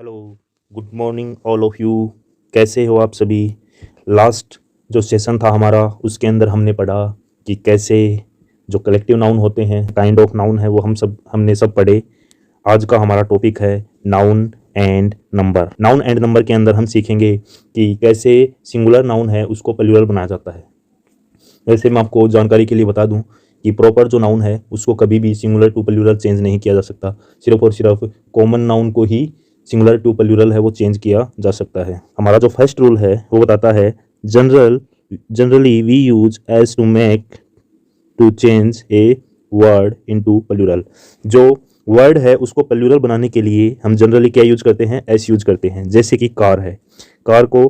Hello, good morning all of you. कैसे हो आप सभी। लास्ट जो सेशन था हमारा उसके अंदर हमने पढ़ा कि कैसे जो कलेक्टिव नाउन होते हैं, काइंड ऑफ नाउन है, वो हमने सब पढ़े। आज का हमारा टॉपिक है noun and number. Noun and number के अंदर हम सीखेंगे कि कैसे सिंगुलर नाउन है उसको प्लूरल बनाया जाता है। वैसे मैं आपको जानकारी के लिए बता दूं कि प्रॉपर जो नाउन है उसको कभी भी सिंगुलर टू प्लूरल चेंज नहीं किया जा सकता। सिर्फ और सिर्फ कॉमन नाउन को ही सिंगुलर टू प्लूरल है वो चेंज किया जा सकता है। हमारा जो फर्स्ट रूल है वो बताता है generally we use es to make to change a word into plural. जो वर्ड है उसको प्लूरल बनाने के लिए हम जनरली क्या यूज करते हैं, एस यूज करते हैं। जैसे कि कार है, कार को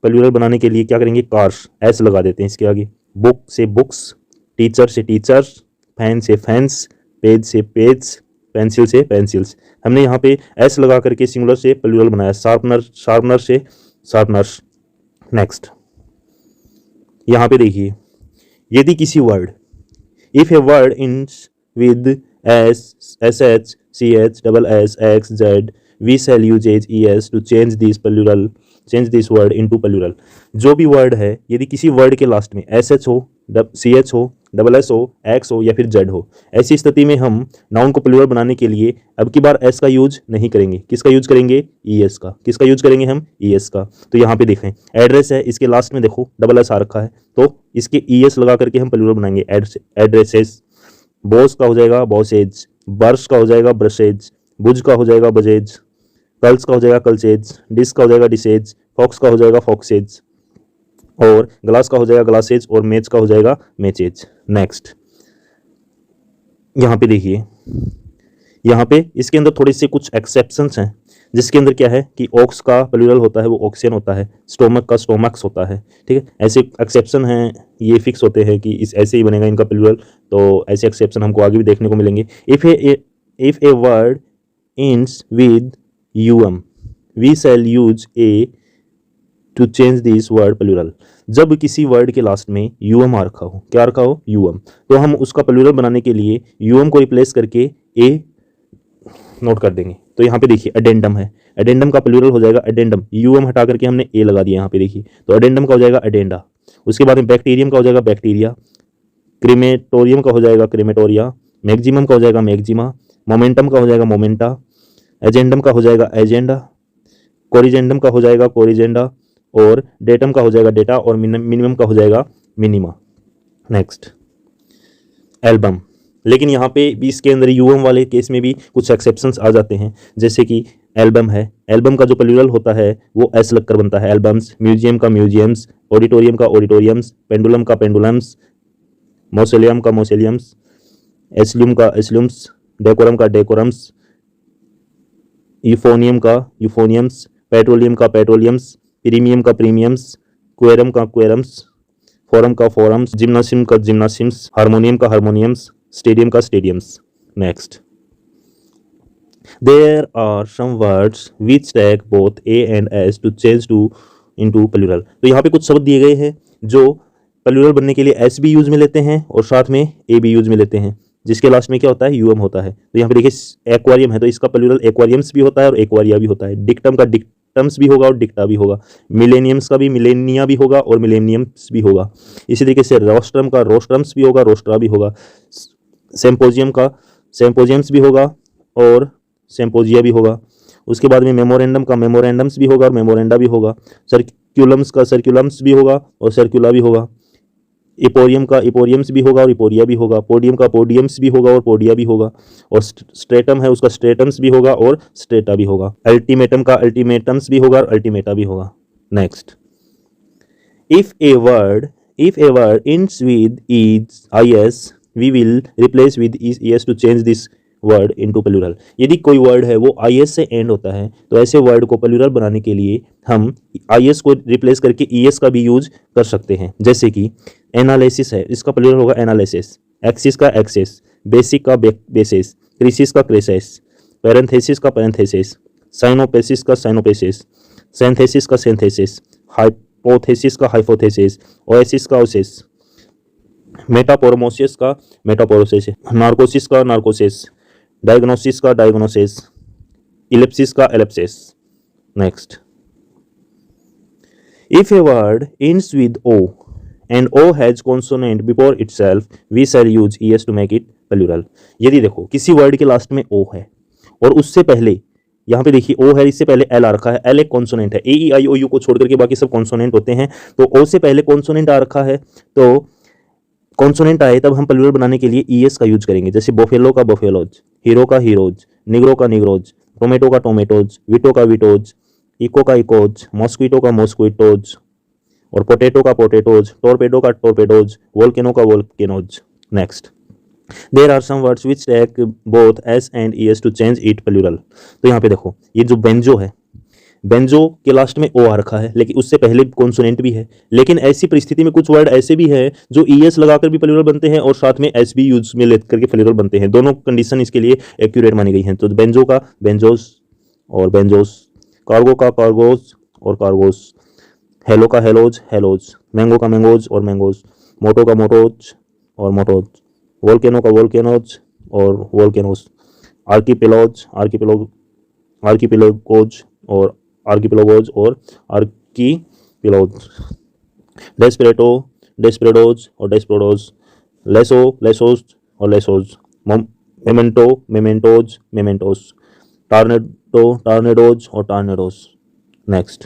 प्लूरल बनाने के लिए क्या करेंगे, कार्स, एस लगा देते हैं इसके आगे। बुक से बुक्स, टीचर से टीचर्स, फैन से फैंस, पेज से पेज, पेंसिल से पेंसिल्स। हमने यहाँ पे एस लगा करके सिंगुलर से प्लूरल बनाया। शार्पनर, शार्पनर से शार्पनर्स। नेक्स्ट यहाँ पे देखिए, यदि किसी word, if a word ends with s, sh, ch, double s, x, z, we shall use es to change this word into plural। जो भी वर्ड है, यदि किसी वर्ड के लास्ट में sh हो, ch हो, डबल एस हो, एक्स हो या फिर जेड हो, ऐसी स्थिति में हम नाउन को प्लूरल बनाने के लिए अब की बार एस का यूज नहीं करेंगे। किसका यूज करेंगे, ईएस का। किसका यूज करेंगे हम, ईएस का। तो यहाँ पे देखें, एड्रेस है, इसके लास्ट में देखो डबल एस आ रखा है, तो इसके ईएस लगा करके हम प्लूरल बनाएंगे, एड्रेसेस। बॉस का हो जाएगा बॉसेज, ब्रश का हो जाएगा ब्रशेज, बुज का हो जाएगा बजेज, कल्स का हो जाएगा कल्चेज, डिश का हो जाएगा डिसेज, फॉक्स का हो जाएगा फॉक्सेज, और ग्लास का हो जाएगा ग्लासेज, और मेज का हो जाएगा मेचेज। नेक्स्ट यहाँ पे देखिए, यहाँ पे इसके अंदर थोड़े से कुछ एक्सेप्शंस हैं, जिसके अंदर क्या है कि ऑक्स का प्लूरल होता है वो ऑक्सियन होता है, स्टोमक का स्टोमक्स होता है। ठीक है, ऐसे एक्सेप्शन हैं, ये फिक्स होते हैं कि इस ऐसे ही बनेगा इनका प्लूरल। तो ऐसे एक्सेप्शन हमको आगे भी देखने को मिलेंगे। If a word ends with um we shall use a to change this word plural. जब किसी वर्ड के लास्ट में यूएम आ रखा हो, क्या रखा हो, यूएम, तो हम उसका प्लूरल बनाने के लिए यूएम को रिप्लेस करके ए नोट कर देंगे। तो यहाँ पे देखिए एडेंडम है, एडेंडम का प्लूरल हो जाएगा एडेंडम, यूएम हटा करके हमने ए लगा दिया यहाँ पे देखिए, तो एडेंडम का हो जाएगा एडेंडा। उसके बाद में बैक्टीरियम का हो जाएगा बैक्टीरिया, क्रीमेटोरियम का हो जाएगा क्रीमेटोरिया, मैक्सिमम का हो जाएगा मैक्सिमा, मोमेंटम का हो जाएगा मोमेंटा, एजेंडम का हो जाएगा एजेंडा, कोरिजेंडम का हो जाएगा कोरिजेंडा, और डेटम का हो जाएगा डेटा, और मिनिमम का हो जाएगा मिनिमा। Next album. लेकिन यहाँ पे भी इसके अंदर यूएम वाले केस में भी कुछ एक्सेप्शंस आ जाते हैं। जैसे कि एल्बम है, एल्बम का जो प्लूरल होता है वो एस लगकर बनता है, एल्बम्स। म्यूजियम का म्यूजियम्स, ऑडिटोरियम का ऑडिटोरियम्स, पेंडुलम का पेंडुलम्स, मौसोलियम का मौसोलियम्स, एस्ल्यूम का एस्ल्यूम्स, डेकोरम का डेकोरम्स, यूफोनियम का यूफोनियम्स, पेट्रोलियम का पेट्रोलियम्स, प्रीमियम का प्रीमियम्स, क्वेरम का क्वेरम्स, फोरम का फोरम्स, जिम्नासियम का जिम्नासियम्स, हारमोनियम का हारमोनियम्स, स्टेडियम का stadiums. Next there are some words which take both A and S to change to into plural. तो यहाँ पे कुछ शब्द दिए गए हैं जो प्लूरल बनने के लिए एस भी यूज में लेते हैं और साथ में ए भी यूज में लेते हैं, जिसके लास्ट में क्या होता है, यूएम होता है। तो यहाँ पे देखिए एक्वारियम है, तो इसका प्लूरल एक्वारियम्स भी होता है और एक्वारिया भी होता है। डिक्टम का डिक्टम्स भी होगा और डिक्टा भी होगा। मिलेनियम्स का भी मिलेनिया भी होगा और मिलेनियम्स भी होगा। इसी तरीके से रोस्ट्रम का रोस्ट्रम्स भी होगा, रोस्ट्रा भी होगा। सेम्पोजियम का सेम्पोजियम्स भी होगा और सेम्पोजिया भी होगा। उसके बाद में मेमोरेंडम का मेमोरेंडम्स भी होगा और मेमोरेंडा भी होगा। सर्क्यूलम्स का सर्क्यूलम्स भी होगा और सर्क्यूला भी होगा। इपोरियम का इपोरियम्स भी होगा और इपोरिया भी होगा। पोडियम का पोडियम्स भी होगा और पोडिया भी होगा। और स्ट्रेटम है, उसका स्ट्रेटम्स भी होगा और स्ट्रेटा भी होगा। अल्टीमेटम का अल्टीमेटम्स भी होगा और अल्टीमेटा भी होगा। Next if a word ends with is we will replace with es to change this word into plural। यदि कोई वर्ड है वो is से एंड होता है तो ऐसे वर्ड को प्लूरल बनाने के लिए हम is को रिप्लेस करके es का भी यूज कर सकते हैं। जैसे कि एनालिसिस है, इसका प्लूरल होगा एनालिसिस। एक्सिस का एक्सेस, बेसिक का बेसिस, क्रिसिस का क्रिसेस, पैरेंथेसिस का पैरेंथेसिस, साइनोपेसिस का साइनोपेसिस, सेंथेसिस का सेंथेसिस, हाइपोथेसिस का हाइपोथेसिस, ओएसिस का ओसिस, मेटापोरोमोसिस का मेटापोरोसिस, नार्कोसिस का नार्कोसिस, डायग्नोसिस का डायग्नोसिस, इलिप्सिस का Ellipsis. Next, if a word ends with o and o has consonant before itself we shall use es to make it plural। यदि देखो किसी word के last में o है और उससे पहले यहाँ पे देखिए o है, इससे पहले l आ रखा है, l एक कॉन्सोनेंट है, ए ई आई ओ यू को छोड़ करके बाकी सब कॉन्सोनेंट होते हैं, तो o से पहले कॉन्सोनेंट आ रखा है, तो कॉन्सोनेंट आए तब हम प्लूरल बनाने के लिए ईएस का यूज करेंगे। जैसे बोफेलो का बोफेलोज, हीरो का हीरोज, निग्रो का निग्रोज, टोमेटो का टोमेटोज, विटो का विटोज, इको का इकोज, मॉस्क्विटो का मॉस्क्विटोज, और पोटैटो का पोटैटोज, टोरपेडो का टोरपेडोज, वोल्केनो का volcanoes. Next, there are some words which take both S and E S to change it plural. तो यहाँ पे देखो ये जो बेंजो है, बेंजो के लास्ट में ओ आ रखा है लेकिन उससे पहले कॉन्सोनेंट भी है, लेकिन ऐसी परिस्थिति में कुछ वर्ड ऐसे भी है जो ई एस लगाकर भी प्लूरल बनते हैं और साथ में एस भी यूज में लेकर के प्लूरल बनते हैं, दोनों कंडीशन इसके लिए एक्यूरेट मानी गई हैं। तो बेंजो का बेंजोस और बेंजोस, कार्गो का कार्गोस और कार्गोस, हेलो का हेलोज हेलोज, मैंगो का मैंगोज और मैंगोज, मोटो का मोटोज और मोटोज, वोल्केनो का वोल्केनोज और वोल्केनोज, आर्कीपेलोज आर्कीपेलोग आर्कीपेलोगोज और आर्कीपेलोगोज और आर्कीपेलोज, डेस्परेटो डेस्परेडोज और डेस्परेडोज, लेसो लेसोज और लेसोज, मेमेंटो मेमेंटोज मेमेंटोज, टार्नेडो टार्नेडोज और टार्नेडोज। नेक्स्ट,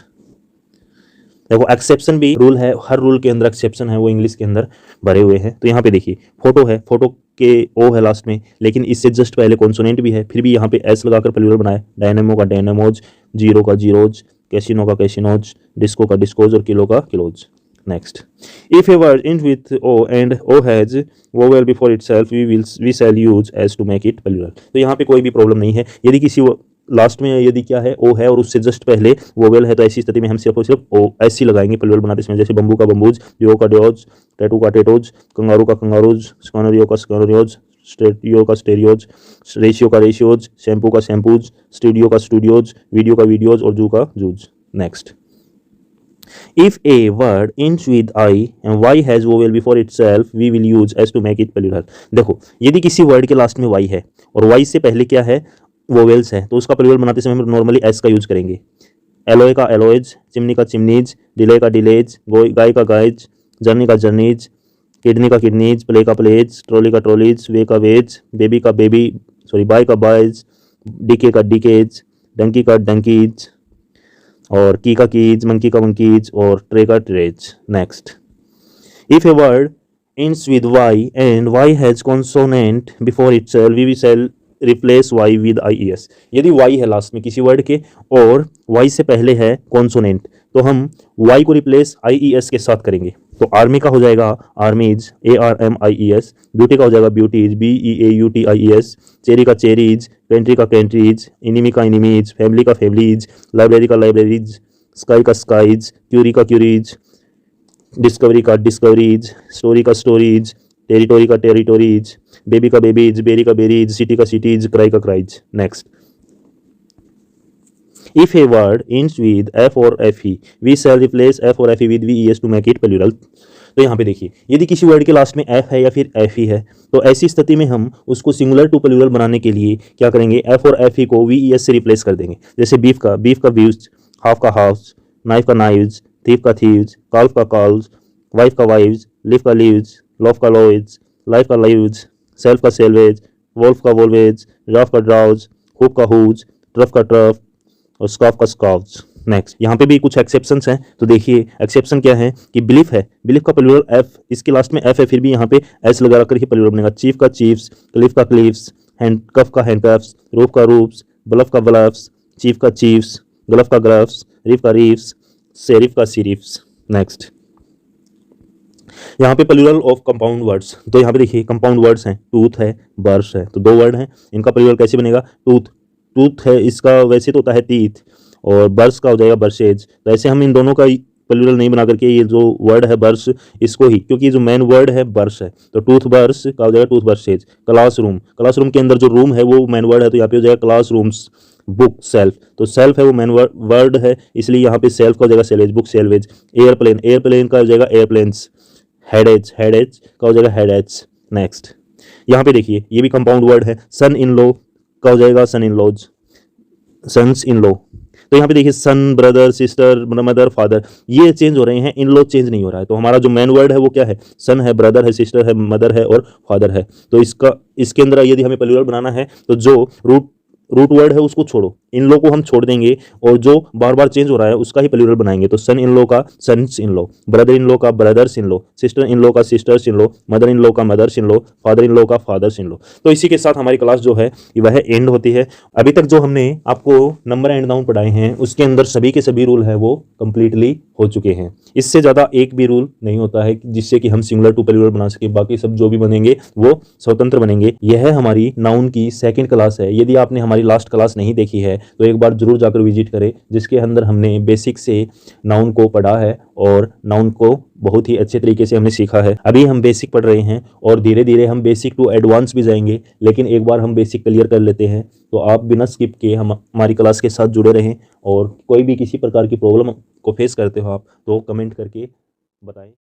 देखो एक्सेप्शन भी रूल है, हर रूल के अंदर एक्सेप्शन है, वो इंग्लिश के अंदर भरे हुए हैं। तो यहाँ पे देखिए फोटो है, फोटो के ओ है लास्ट में, लेकिन इससे जस्ट पहले कॉन्सोनेंट भी है, फिर भी यहाँ पे एस लगाकर प्लूरल बनाए। डायनेमो का डायनेमोज, जीरो का जीरोज, कैसिनो का कैसिनोज, डिस्को का डिस्कोज और किलो का kilos. Next, if a word end with O and O has vowel before itself we shall use S to make it plural. तो यहाँ पे कोई भी प्रॉब्लम नहीं है, यदि किसी लास्ट में यदि क्या है ओ है और उससे जस्ट पहले वोवेल है तो ऐसी स्थिति में हम सिर्फ और सिर्फ ओ ऐसी लगाएंगे प्लूरल बनाते समय। जैसे बम्बू का बम्बूज, डिओ का डिओज, टैटू का टेटोज, कंगारू का कंगारूज, स्कैनरियो का स्कैनरियोज, स्टेरियो का स्टेरियोज, रेशियो का रेशियोज, शैम्पू का शैम्पूज, स्टूडियो का स्टूडियोज, वीडियो का वीडियोज और जू का zoos. Next, if a word ends with I and Y has vowel before itself we will use S to make it plural। देखो यदि किसी word के last में Y है और Y से पहले क्या है वोवेल्स है तो उसका प्लूरल बनाते समय हम नॉर्मली एस का यूज करेंगे। एलोए का एलोएज, चिमनी का चिमनीज, डिले का डिलेज, गाय का गायज, जर्नी का जर्नीज, किडनी का किडनीज, प्ले का प्लेज, ट्रॉली का ट्रॉलीज, वे का वेज, बेबी का बेबी, सॉरी बाय का बायज, डीके का डीकेज, डंकी का डंकीज, और की का कीज, मंकी का मंकीज और ट्रे का trays. Next, if a word ends with Y and Y has consonant before itself we shall replace Y with IES। यदि Y है last में किसी वर्ड के और Y से पहले है कॉन्सोनेंट तो हम Y को रिप्लेस IES के साथ करेंगे। तो आर्मी का हो जाएगा आर्मीज, ARMIES, ब्यूटी का हो जाएगा ब्यूटीज, BEAUTIES, चेरी का चेरीज, पेंट्री का पेंट्रीज, इनिमी का इनिमीज, फैमिली का फैमिलीज, लाइब्रेरी का लाइब्रेरीज, स्काई का स्काईज, क्यूरी का क्यूरीज, डिस्कवरी का डिस्कवरीज, स्टोरी का स्टोरीज, टेरिटोरी का टेरिटोरीज, बेबी का बेबीज, बेरी का बेरीज, सिटी का सिटीज, क्राई का cries. Next, if a word ends with F or FE we shall replace F or FE with VES to make it plural। तो यहाँ पे देखिए यदि किसी वर्ड के लास्ट में F है या फिर FE है तो ऐसी स्थिति में हम उसको सिंगुलर टू प्लूरल बनाने के लिए क्या करेंगे, F और FE को VES से रिप्लेस कर देंगे। जैसे बीफ का बीव्स, हाफ का हाफ्स, नाइफ का नाइव्स, थीफ का थीव्स, काल्फ का काल्व्स, वाइफ का वाइव्स, लिव का लिव्स, लॉफ का लॉइज, लाइफ का लाइव्स, सेल्फ का सेल्वेज, वोल्फ का वोल्वेज, ड्राफ का ड्राउज, हुप का हुज, ट्रफ का ट्रफ और स्काफ का स्काफ्स। नेक्स्ट, यहाँ पे भी कुछ एक्सेप्शंस हैं तो देखिए एक्सेप्शन क्या है कि बिलीफ है, बिलीफ का प्लूरल एफ, इसके लास्ट में एफ है फिर भी यहाँ पे एस लगा कर ही प्लूरल बनेगा। चीफ का चीफ्स, क्लिफ का क्लीफ्स, हैंडकफ का हैंडकफ्स, रूफ का रूफ्स, ब्लफ का ब्लफ्स, चीफ का चीफ्स, ग्लफ का ग्लफ्स, रीफ का रीफ्स, सेरिफ का सीरिफ्स। नेक्स्ट, यहाँ पे प्लूरल ऑफ कंपाउंड वर्ड्स, तो यहाँ पे देखिए कंपाउंड वर्ड्स हैं, टूथ है, बर्श है, तो दो वर्ड हैं, इनका प्लूरल कैसे बनेगा, टूथ, टूथ है इसका वैसे तो होता है टीथ, और बर्स का हो जाएगा बर्शेज। तो ऐसे हम इन दोनों का प्लूरल नहीं बना करके ये जो वर्ड है बर्स इसको ही, क्योंकि जो मेन वर्ड है बर्स है तो टूथ बर्स का हो जाएगा टूथ बर्शेज। क्लासरूम, क्लासरूम के अंदर जो रूम है वो मेन वर्ड है तो यहाँ पे हो जाएगा क्लास रूम्स। बुक, सेल्फ, तो सेल्फ है वो मेन वर्ड है इसलिए यहाँ पे सेल्फ का हो जाएगा सेलेज, बुक सेलवेज। एयरप्लेन, एयरप्लेन का हो जाएगा एयरप्लेन्स। हेडेज, हेडेज का हो जाएगा हेडेज। नेक्स्ट, यहाँ पे देखिए ये भी कंपाउंड वर्ड है। सन इन लॉ का हो जाएगा son in laws, sons in law. तो यहाँ पे देखिए son, brother, sister, mother, father, ये चेंज हो रहे हैं, इन लॉ चेंज नहीं हो रहा है। तो हमारा जो मेन वर्ड है वो क्या है, सन है, ब्रदर है, सिस्टर है, मदर है और फादर है। तो इसके अंदर यदि हमें प्लूरल बनाना है तो जो रूट वर्ड है उसको छोड़ो, इन लो को हम छोड़ देंगे और जो बार बार चेंज हो रहा है उसका ही प्लूरल बनाएंगे। तो सन इन लो का sons in low, brother in लो का brothers in low, sister in लो का sisters in low, mother in लो का mother's in low, father in लो का फादर्स इन लो। तो इसी के साथ हमारी क्लास जो है वह एंड होती है। अभी तक जो हमने आपको नंबर एंड नाउन पढ़ाए हैं उसके अंदर सभी के सभी रूल है वो कंप्लीटली हो चुके हैं। इससे ज़्यादा एक भी रूल नहीं होता है जिससे कि हम सिंगुलर टू प्लूरल बना सके, बाकी सब जो भी बनेंगे वो स्वतंत्र बनेंगे। यह हमारी नाउन की सेकंड क्लास है। यदि आपने हमारी लास्ट क्लास नहीं देखी है तो एक बार जरूर जाकर विजिट करें, जिसके अंदर हमने बेसिक से नाउन को पढ़ा है और नाउन को बहुत ही अच्छे तरीके से हमने सीखा है। अभी हम बेसिक पढ़ रहे हैं और धीरे धीरे हम बेसिक टू एडवांस भी जाएंगे, लेकिन एक बार हम बेसिक क्लियर कर लेते हैं। तो आप बिना स्किप किए हमारी क्लास के साथ जुड़े रहें और कोई भी किसी प्रकार की प्रॉब्लम को फेस करते हो आप तो कमेंट करके बताएं।